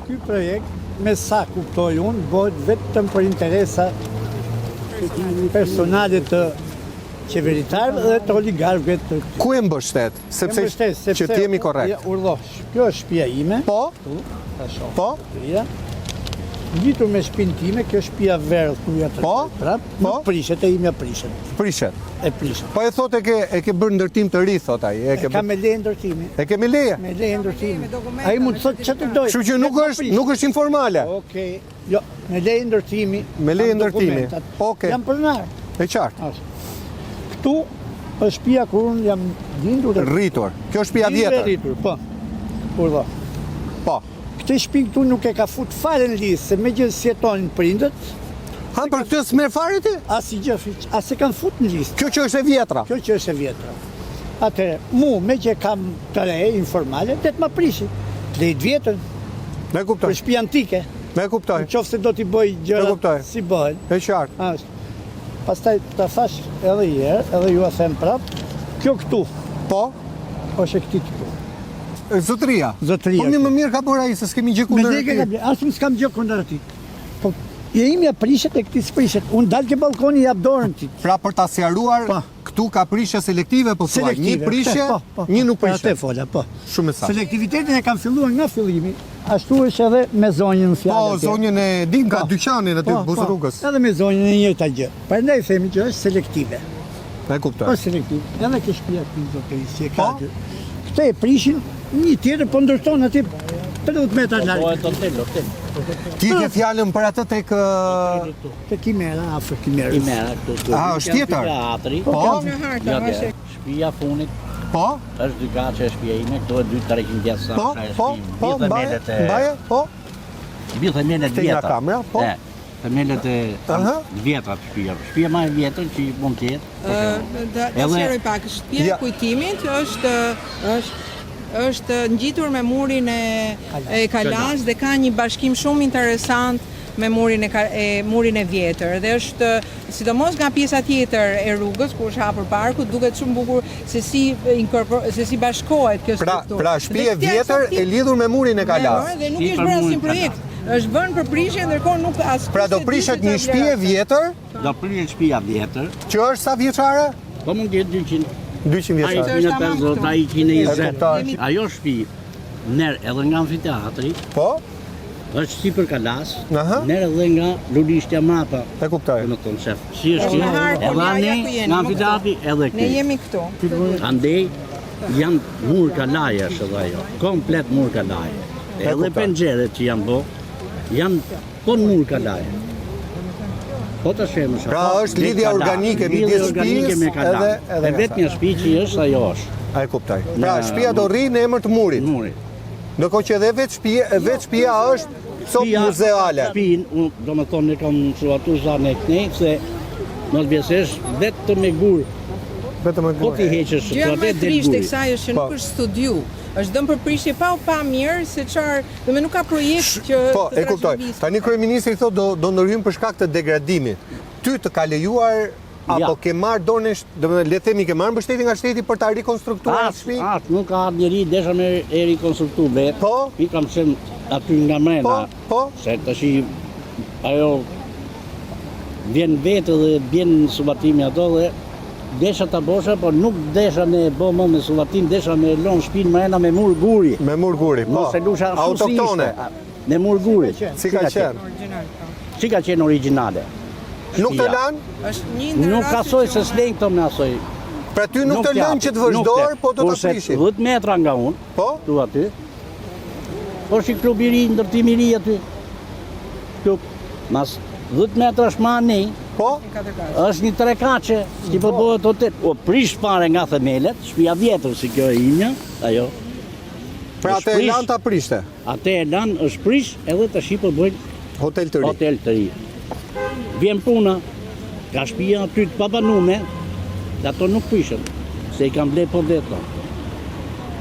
Ky projekt, me sa kuptoj unë, bëhet vetëm për interesa personale të qeveritarëve dhe të oligarkëve të këtyre. Ku e mbështet? Sepse që të jemi korrekt. Kjo është shtëpia ime. Po? Po? Ngjitur me shtëpinë time, kjo shtëpia verë thuja të prap, nuk prishet, e imja prishet. Prishet. E prishet. Po e thot e ke bërë ndërtim të ri, thot ai. Ka me leje ndërtimi. E ke me leje? Me leje ndërtimi. Ai mund të thotë çfarë doj. Kështu që nuk është informale. Okej. Jo, me leje ndërtimi. Me leje ndërtimi. Okej. Jam pronar. E qartë. Këtu është shtëpia kur unë jam lindur. Rritur. Kjo është shtëpia vjetër. Rritur, po. Urdhë. Po. Këtë shtëpi këtu nuk e ka fut fare në listë, se megjithëse si jetonin prindët. Han për këtë s'merr fare ti? As i gjë, as e kanë fut në listë. Kjo që është e vjetra. Kjo që është e vjetra. Atëherë, me që kam të re informale, det ma prishi. Drejt vjetër. Me kuptoj. Për shtëpi antike. Me kuptoj. Nëse do t'i bëj gjërat si bëhen. E qartë. Pastaj ta fash edhe një herë, edhe ju a them prap. Kjo këtu. Po. Është e këtij këtu. Zotëria. Zotëria. Po më mirë ka bërë ai se s'kemi gjë kundër atij. As unë s'kam gjë kundër atij. Po e imja prishet e këtij s'prishet. Unë dal ke balkoni jap dorën ti. Pra për ta sqaruar, këtu ka prishje selektive, po thua, një prishje, një nuk prishje. Atë fola, po. Shumë saktë. Selektivitetin e kam filluar nga fillimi. Ashtu është edhe me zonjën në fjalë. Po, zonjën e dim ka dyqanin aty buz rrugës. Edhe me zonjën e njëjta gjë. Prandaj themi që është selektive. E kuptoj. Po selektive. Edhe kjo shtëpia këtu zotërisë e ka. Këtë e prishin, një tjetër po ndërton aty 30 metra larg. Ti ke fjalën për atë tek Kimera, afër Kimera. Kimera këtu. Është tjetër. Po. Shtëpia funit. Po. Është dy gaçe shtëpia ime, këtu e 2-300 vjet sa Po. Mbaje, po. Mbi themelet vjetra. Po. Themelet e vjetra të shtëpia. Shtëpia më e vjetër që mund të jetë. Da sqaroj pak, shtëpia e kujtimit është ngjitur me murin e Kalas dhe ka një bashkim shumë interesant me murin e vjetër dhe është sidomos nga pjesa tjetër e rrugës ku është hapur parku duket shumë bukur se si bashkohet kjo strukturë. Pra shtëpia e vjetër e lidhur me murin e Kalas. Dhe nuk është bërë asnjë projekt. Është vënë për prishje ndërkohë nuk as. Pra do prishet një shtëpi e vjetër? Do prishet shtëpia vjetër. Që është sa vjeçare? Po mund të jetë 200 vjeçare. Ai 120. Ajo shtëpi ner edhe nga amfiteatri. Po. Është sipër Kalas, ner edhe nga Lulishtja mrapa. E kuptoj. Domethënë shef. Si është edhe ne nga amfiteatri edhe këtu. Ne jemi këtu. Andej janë mur kalajesh edhe ajo. Komplet mur kalaje. Edhe penxheret që janë po mur kalaje. Po të shemë shaka. Pra është lidhja organike midis shtëpisë edhe vetë një shtëpi që është ajo është. A e kuptoj. Pra shtëpia do rri në emër të murit. Ndërkohë që edhe vetë shtëpia është sot muzeale. Shtëpinë, domethënë ne kam shtuar zanë e këtej se mos bjesesh vetëm me gur. Vetëm me gur. Po ti heqësh atë dhe trishtë e kësaj është që nuk është studiu. Është dëmë për prishje pa mirë se çfarë, domethënë nuk ka projekt që Po, e kuptoj. Tani kryeministri thotë do ndërhyjmë për shkak të degradimit. Ty të ka lejuar apo ke marrë dorën, domethënë le të themi ke marrë mbështetje nga shteti për ta rikonstruktuar shtëpi? Nuk ka njeri desha me e rikonstruktuar vetë. Po. I kam qenë aty nga mrena. Po. Se tash ajo vjen vetë dhe bjen subatimi ato dhe desha ta bosha, por nuk desha me bo më me sullatim, desha me lon shtëpinë mrena me mur guri. Me mur guri, po. Mos e lusha autoktone. Me mur guri. Si ka qenë? Si ka qenë origjinale. Nuk të lanë? Është një ndër nuk asoj se s'lejnë këto me asoj. Pra ty nuk të lanë që të vazhdojë, po të të prishin? 10 metra nga unë, tu aty, po shi klub i ri, ndërtim i ri aty. Klub, mas 10 metra shma nej, është një 3 kache, që po bëhet hotel. O prish pare nga themelet, shtëpia vjetër si kjo e inja, ajo. Pra atë e lanë ta prishte? Atë e lanë është prish edhe të shi po bëjnë hotel të ri. Vjen puna, ka shtëpia aty të pabanume, dhe ato nuk prishën, se i kam ble po vetë.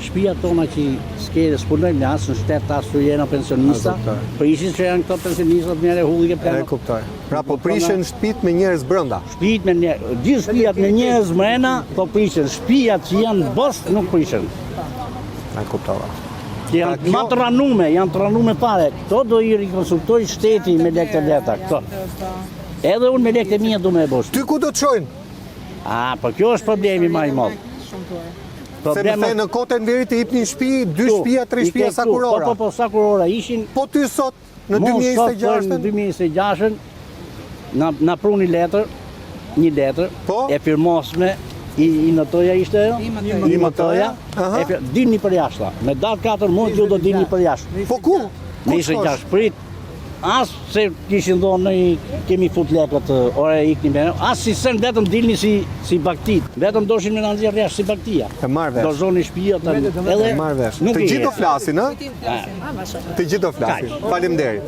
Shtëpia tona që s'punojmë në asë në shtetë asë të jena pensionista, prishin që janë këto pensionistat mjere hulli ke plano. E kuptoj. Pra po prishin shtëpit me njerëz brenda? Gjithë shtëpijat me njerëz mrena, po prishin. Shtëpijat që janë bost nuk prishin. E kuptova. Janë ma të ranume, janë të ranume fare. Këto do i rikonsultoj shteti me lekë të leta, këto. Edhe unë me lekë të mija do me e bosh. Ty ku do të shojnë? Po kjo është problemi ma i madh. Se më thënë në Kotën Verit të jepni shtëpi, 2 shtëpia, 3 shtëpia sakurora. Po, sakurora ishin. Po ty sot, në 2026-ën? Në 2026-ën, na pruni letër, një letër, e firmosme, i notoja ishte jo? I notoja. Dilni për jashtë, me datë 4 muaj ju do dilni për jashtë. Po ku? Në 26 prit, as se kishin thonë kemi fut lekët, ore ikni me, as si sen vetëm dilni si baktit, vetëm doshin me në nxjerr jashtë si baktia. E marrë vesh. Dozoni shtëpia edhe marrë vesh. Të gjithë do flasin, ë? Të gjithë do flasin. Faleminderit.